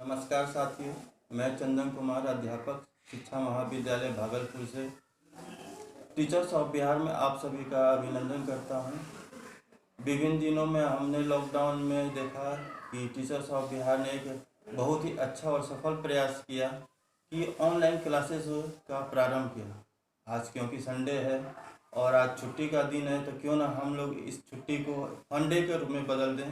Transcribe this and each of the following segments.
नमस्कार साथियों, मैं चंदन कुमार, अध्यापक शिक्षा महाविद्यालय भागलपुर से टीचर्स ऑफ बिहार में आप सभी का अभिनंदन करता हूं। विभिन्न दिनों में हमने लॉकडाउन में देखा कि टीचर्स ऑफ बिहार ने एक बहुत ही अच्छा और सफल प्रयास किया कि ऑनलाइन क्लासेस का प्रारंभ किया। आज क्योंकि संडे है और आज छुट्टी का दिन है, तो क्यों ना हम लोग इस छुट्टी को फंडे के रूप में बदल दें।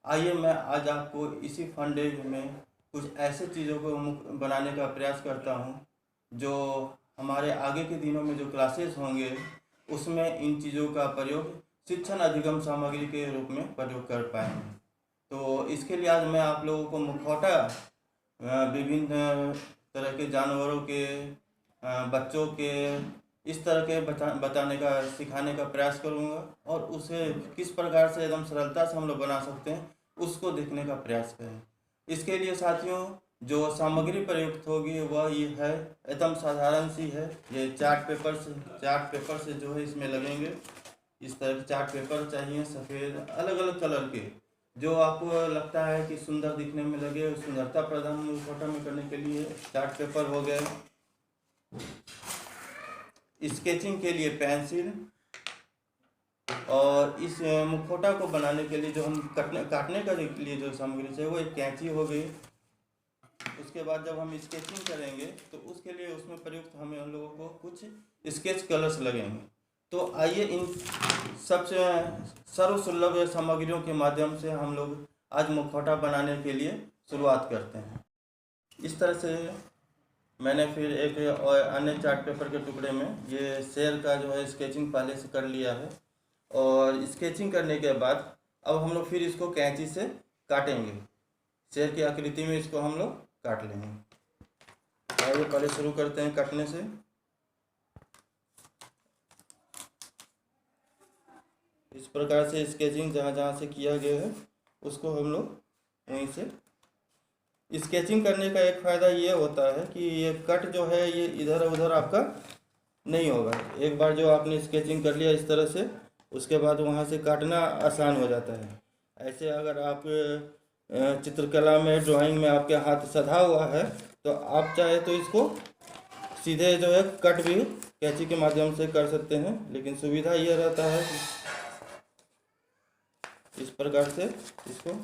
आइए मैं आज आपको इसी फंडे में कुछ ऐसे चीज़ों को बनाने का प्रयास करता हूँ जो हमारे आगे के दिनों में जो क्लासेस होंगे उसमें इन चीज़ों का प्रयोग शिक्षण अधिगम सामग्री के रूप में प्रयोग कर पाएंगे। तो इसके लिए आज मैं आप लोगों को मुखौटा विभिन्न तरह के जानवरों के, बच्चों के, इस तरह के बताने का, सिखाने का प्रयास करूँगा और उसे किस प्रकार से एकदम सरलता से हम लोग बना सकते हैं उसको देखने का प्रयास करें। इसके लिए साथियों जो सामग्री प्रयुक्त होगी वह ये है, एकदम साधारण सी है। ये चार्ट पेपर से जो है इसमें लगेंगे। इस तरह के चार्ट पेपर चाहिए, सफ़ेद, अलग अलग कलर के, जो आपको लगता है कि सुंदर दिखने में लगे। सुंदरता प्रदान फोटो में करने के लिए चार्ट पेपर हो गए। स्केचिंग के लिए पेंसिल, और इस मुखौटा को बनाने के लिए जो हम काटने के लिए जो सामग्री चाहिए वो एक कैंची हो गई। उसके बाद जब हम स्केचिंग करेंगे तो उसके लिए उसमें प्रयुक्त हमें हम लोगों को कुछ स्केच कलर्स लगेंगे। तो आइए इन सबसे सर्वसुलभ सामग्रियों के माध्यम से हम लोग आज मुखौटा बनाने के लिए शुरुआत करते हैं। इस तरह से मैंने फिर एक और अन्य चार्ट पेपर के टुकड़े में ये शेर का जो है स्केचिंग पहले से कर लिया है। और स्केचिंग करने के बाद अब हम लोग फिर इसको कैंची से काटेंगे। शेर की आकृति में इसको हम लोग काट लेंगे। आइए पहले शुरू करते हैं काटने से। इस प्रकार से स्केचिंग जहाँ जहाँ से किया गया है उसको हम लोग वहीं से। स्केचिंग करने का एक फ़ायदा ये होता है कि ये कट जो है ये इधर उधर आपका नहीं होगा। एक बार जो आपने स्केचिंग कर लिया इस तरह से, उसके बाद वहाँ से काटना आसान हो जाता है। ऐसे अगर आप चित्रकला में, ड्राइंग में आपके हाथ सधा हुआ है तो आप चाहे तो इसको सीधे जो है कट भी कैंची के माध्यम से कर सकते हैं, लेकिन सुविधा यह रहता है इस प्रकार से इसको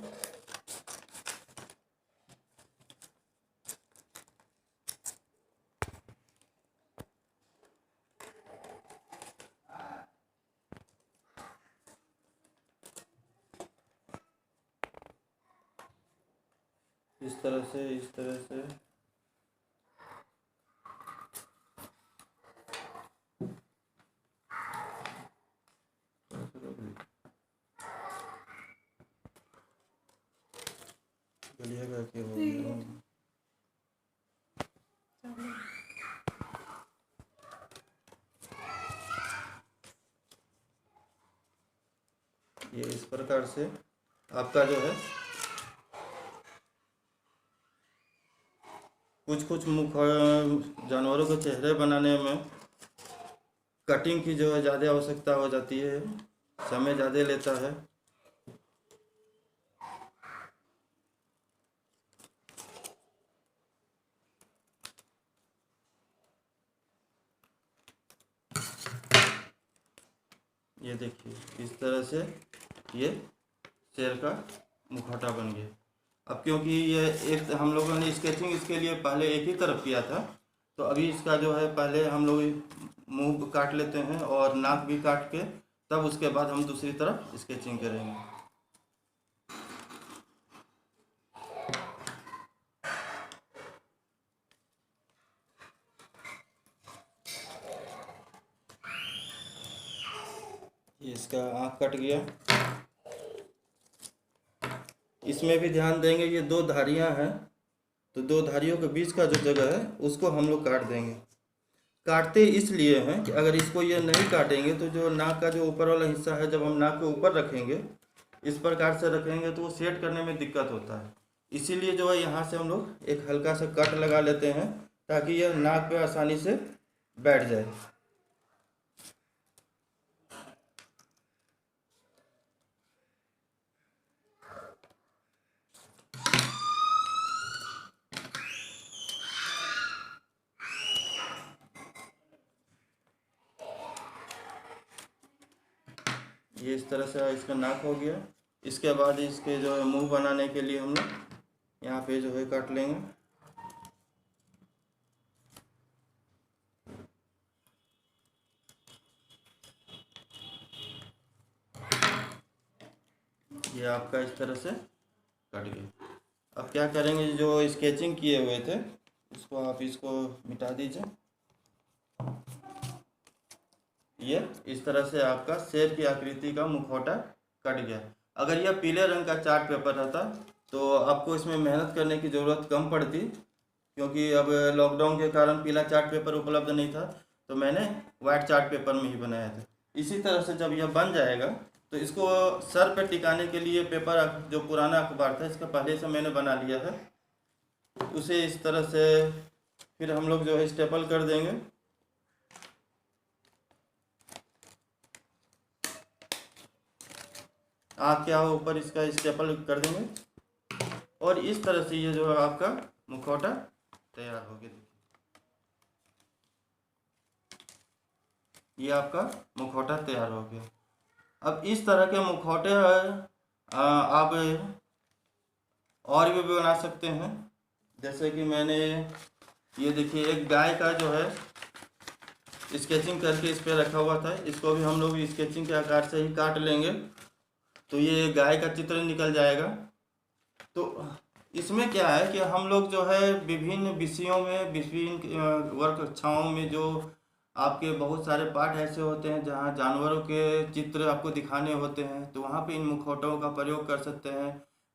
इस तरह से बढ़िया करके हो गया। ये इस प्रकार से आपका जो है कुछ मुख जानवरों के चेहरे बनाने में कटिंग की जो है ज़्यादा आवश्यकता हो जाती है, समय ज़्यादा लेता है। ये देखिए इस तरह से ये शेर का मुखौटा बन गया। अब क्योंकि ये एक हम लोगों ने स्केचिंग इसके लिए पहले एक ही तरफ किया था, तो अभी इसका जो है पहले हम लोग मुंह काट लेते हैं और नाक भी काट के तब उसके बाद हम दूसरी तरफ स्केचिंग करेंगे। ये इसका आँख कट गया। इसमें भी ध्यान देंगे, ये दो धारियाँ हैं तो दो धारियों के बीच का जो जगह है उसको हम लोग काट देंगे। काटते इसलिए हैं कि अगर इसको ये नहीं काटेंगे तो जो नाक का जो ऊपर वाला हिस्सा है, जब हम नाक के ऊपर रखेंगे, इस प्रकार से रखेंगे तो वो सेट करने में दिक्कत होता है। इसीलिए जो है यहाँ से हम लोग एक हल्का सा कट लगा लेते हैं ताकि यह नाक पे आसानी से बैठ जाए। ये इस तरह से इसका नाक हो गया। इसके बाद इसके जो है मुंह बनाने के लिए हम लोग यहाँ पे जो है काट लेंगे। ये आपका इस तरह से कट गया। अब क्या करेंगे, जो स्केचिंग किए हुए थे इसको आप इसको मिटा दीजिए। ये इस तरह से आपका शेर की आकृति का मुखौटा कट गया। अगर यह पीले रंग का चार्ट पेपर रहता तो आपको इसमें मेहनत करने की ज़रूरत कम पड़ती, क्योंकि अब लॉकडाउन के कारण पीला चार्ट पेपर उपलब्ध नहीं था, तो मैंने वाइट चार्ट पेपर में ही बनाया था। इसी तरह से जब यह बन जाएगा तो इसको सर पे टिकाने के लिए पेपर जो पुराना अखबार था इसका पहले से मैंने बना लिया है, उसे इस तरह से फिर हम लोग जो है स्टेपल कर देंगे। आप क्या ऊपर इसका स्टेपल कर देंगे और इस तरह से ये जो है आपका मुखौटा तैयार हो गया। ये आपका मुखौटा तैयार हो गया। अब इस तरह के मुखौटे आप और भी बना सकते हैं। जैसे कि मैंने ये देखिए एक गाय का जो है स्केचिंग करके इस पर रखा हुआ था, इसको भी हम लोग स्केचिंग के आकार से ही काट लेंगे तो ये गाय का चित्र निकल जाएगा। तो इसमें क्या है कि हम लोग जो है विभिन्न विषयों में, विभिन्न वर्ग कक्षाओं में जो आपके बहुत सारे पाठ ऐसे होते हैं जहाँ जानवरों के चित्र आपको दिखाने होते हैं, तो वहाँ पे इन मुखौटों का प्रयोग कर सकते हैं।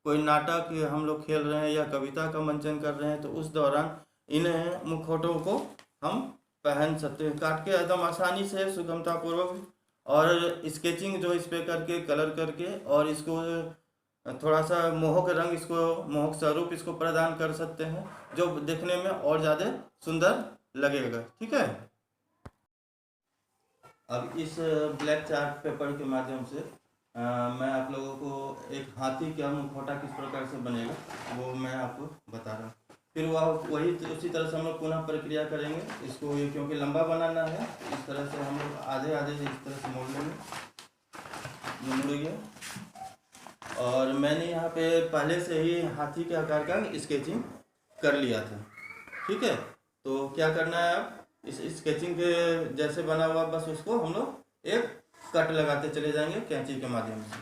कोई नाटक हम लोग खेल रहे हैं या कविता का मंचन कर रहे हैं तो उस दौरान इन मुखौटों को हम पहन सकते हैं काट के एकदम आसानी से, सुगमतापूर्वक। और स्केचिंग जो इस पे करके, कलर करके, और इसको थोड़ा सा मोहक रंग, इसको मोहक स्वरूप इसको प्रदान कर सकते हैं जो देखने में और ज़्यादा सुंदर लगेगा। ठीक है। अब इस ब्लैक चार्ट पेपर के माध्यम से मैं आप लोगों को एक हाथी का मुखौटा किस प्रकार से बनेगा वो मैं आपको बता रहा हूँ। फिर वह वही उसी तरह से हम लोग पुनः प्रक्रिया करेंगे इसको, ये क्योंकि लंबा बनाना है, इस तरह से हम लोग आधे आधे इस तरह से मोड़ लेंगे। ये मुड़ गया और मैंने यहाँ पे पहले से ही हाथी के आकार का स्केचिंग कर लिया था। ठीक है। तो क्या करना है, आप इस स्केचिंग के जैसे बना हुआ बस उसको हम लोग एक कट लगाते चले जाएंगे कैंची के माध्यम से।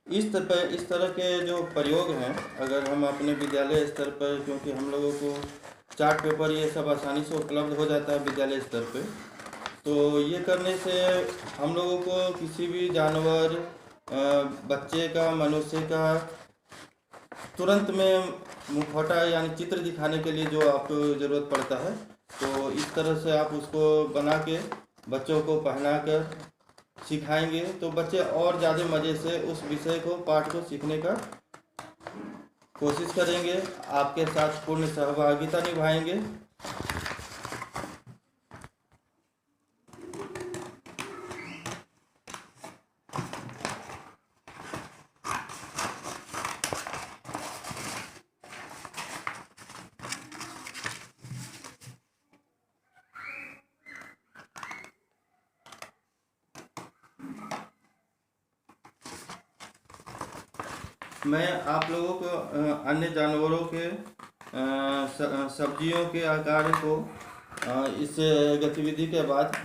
इस तरह के जो प्रयोग हैं, अगर हम अपने विद्यालय स्तर पर, क्योंकि हम लोगों को चार्ट पेपर ये सब आसानी से उपलब्ध हो जाता है विद्यालय स्तर पे, तो ये करने से हम लोगों को किसी भी जानवर, बच्चे का, मनुष्य का तुरंत में मुखौटा यानी चित्र दिखाने के लिए जो आपको ज़रूरत पड़ता है, तो इस तरह से आप उसको बना के बच्चों को पहना कर सिखाएंगे तो बच्चे और ज़्यादा मज़े से उस विषय को, पाठ को सीखने का कोशिश करेंगे, आपके साथ पूर्ण सहभागिता निभाएंगे। मैं आप लोगों को अन्य जानवरों के, सब्जियों के आकार को इस गतिविधि के बाद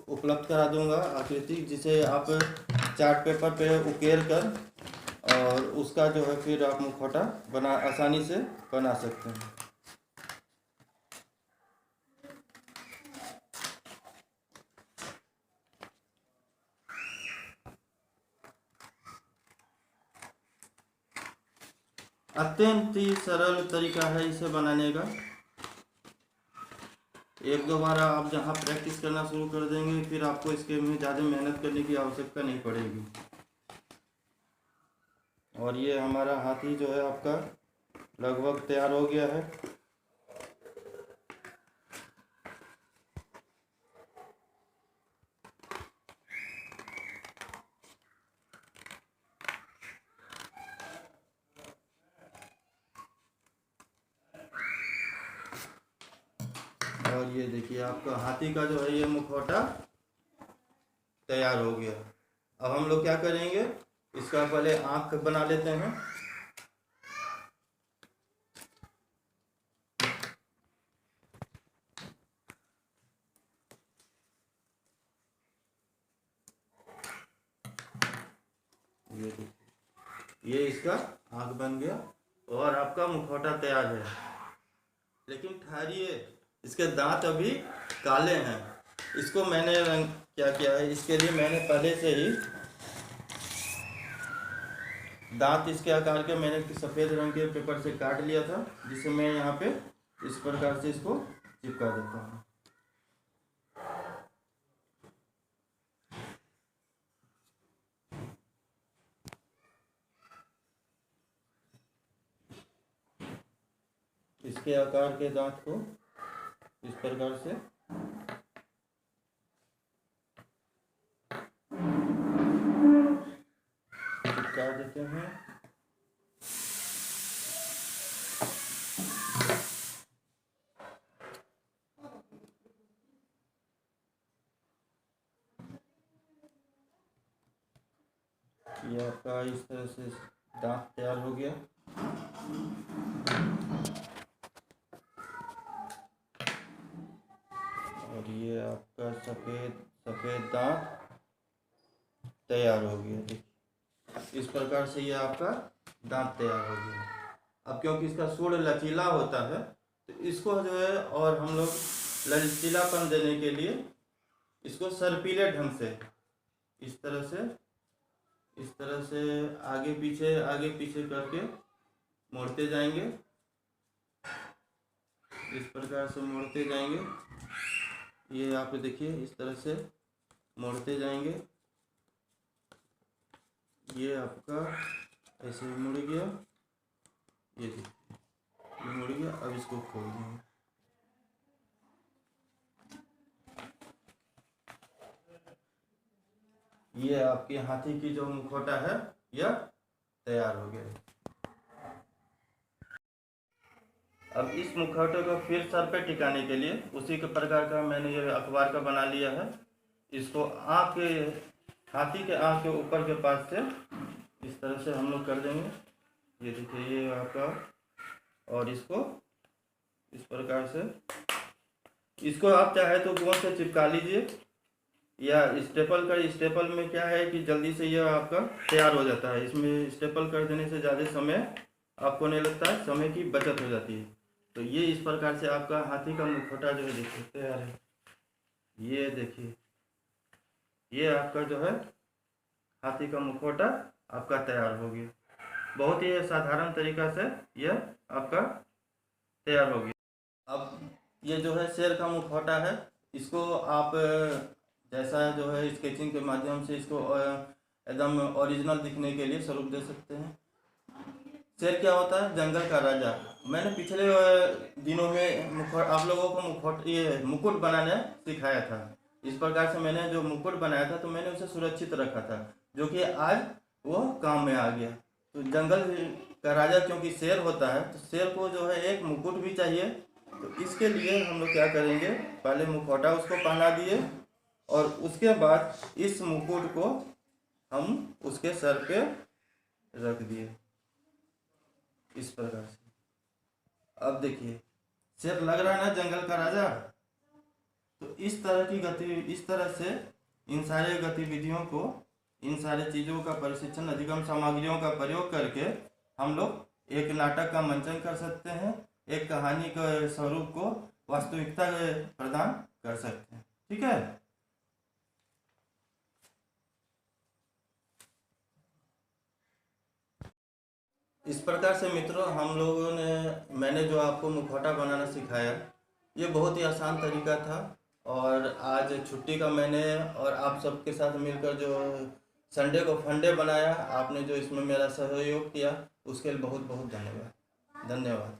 उपलब्ध करा दूंगा आकृति, जिसे आप चार्ट पेपर पे उकेर कर और उसका जो है फिर आप मुखौटा आसानी से बना सकते हैं। अत्यंत ही सरल तरीका है इसे बनाने का। एक दो बार आप जहाँ प्रैक्टिस करना शुरू कर देंगे फिर आपको इसके में ज़्यादा मेहनत करने की आवश्यकता नहीं पड़ेगी। और ये हमारा हाथी जो है आपका लगभग तैयार हो गया है। ये देखिए आपका हाथी का जो है ये मुखौटा तैयार हो गया। अब हम लोग क्या करेंगे, इसका पहले आँख बना लेते हैं। ये देखिए, ये इसका आँख बन गया और आपका मुखौटा तैयार है। लेकिन ठहरिए, इसके दांत अभी काले हैं। इसको मैंने क्या किया है, इसके लिए मैंने पहले से ही दांत इसके आकार के मैंने सफ़ेद रंग के पेपर से काट लिया था, जिसे मैं यहाँ पे इस प्रकार से इसको चिपका देता हूँ। इसके आकार के दांत को इस प्रकार से चिपका देते हैं। ये आपका इस तरह से दांत तैयार हो गया। और ये आपका सफ़ेद दांत तैयार हो गया। देखिए इस प्रकार से ये आपका दांत तैयार हो गया। अब क्योंकि इसका सूंड लचीला होता है, तो इसको जो है और हम लोग लचीलापन देने के लिए इसको सर्पीले ढंग से इस तरह से आगे पीछे करके मोड़ते जाएंगे। इस प्रकार से मोड़ते जाएंगे। ये आप देखिए इस तरह से मोड़ते जाएंगे। ये आपका ऐसे मुड़ गया। ये देखिए ये मुड़ गया। अब इसको खोल देंगे। ये आपके हाथी की जो मुखौटा है यह तैयार हो गया। अब इस मुखौटे को फिर सर पे टिकाने के लिए उसी के प्रकार का मैंने ये अखबार का बना लिया है। इसको आँख के हाथी के आँख के ऊपर के पास से इस तरह से हम लोग कर देंगे। ये देखिए ये आपका, और इसको इस प्रकार से इसको आप चाहे तो गोंद से चिपका लीजिए, या स्टेपल में क्या है कि जल्दी से यह आपका तैयार हो जाता है। इसमें स्टेपल कर देने से ज़्यादा समय आपको नहीं लगता है, समय की बचत हो जाती है। तो ये इस प्रकार से आपका हाथी का मुखौटा जो है देखिए तैयार है। ये देखिए ये आपका जो है हाथी का मुखौटा आपका तैयार हो गया। बहुत ही साधारण तरीका से यह आपका तैयार हो गया। अब ये जो है शेर का मुखौटा है, इसको आप जैसा जो है स्केचिंग के माध्यम से इसको एकदम ओरिजिनल दिखने के लिए स्वरूप दे सकते हैं। शेर क्या होता है, जंगल का राजा। मैंने पिछले दिनों में आप लोगों को मुकुट बनाने सिखाया था। इस प्रकार से मैंने जो मुकुट बनाया था तो मैंने उसे सुरक्षित रखा था, जो कि आज वो काम में आ गया। तो जंगल का राजा क्योंकि शेर होता है, तो शेर को जो है एक मुकुट भी चाहिए। तो इसके लिए हम लोग क्या करेंगे, पहले मुखौटा उसको पहना दिए और उसके बाद इस मुकुट को हम उसके सर पे रख दिए इस प्रकार से। अब देखिए शेर लग रहा है ना जंगल का राजा। तो इस तरह से इन सारे गतिविधियों को, इन सारे चीज़ों का प्रशिक्षण, अधिगम सामग्रियों का प्रयोग करके हम लोग एक नाटक का मंचन कर सकते हैं, एक कहानी के स्वरूप को वास्तविकता प्रदान कर सकते हैं। ठीक है। इस प्रकार से मित्रों मैंने जो आपको मुखौटा बनाना सिखाया, ये बहुत ही आसान तरीका था। और आज छुट्टी का मैंने और आप सबके साथ मिलकर जो संडे को फंडे बनाया, आपने जो इसमें मेरा सहयोग किया उसके लिए बहुत बहुत धन्यवाद।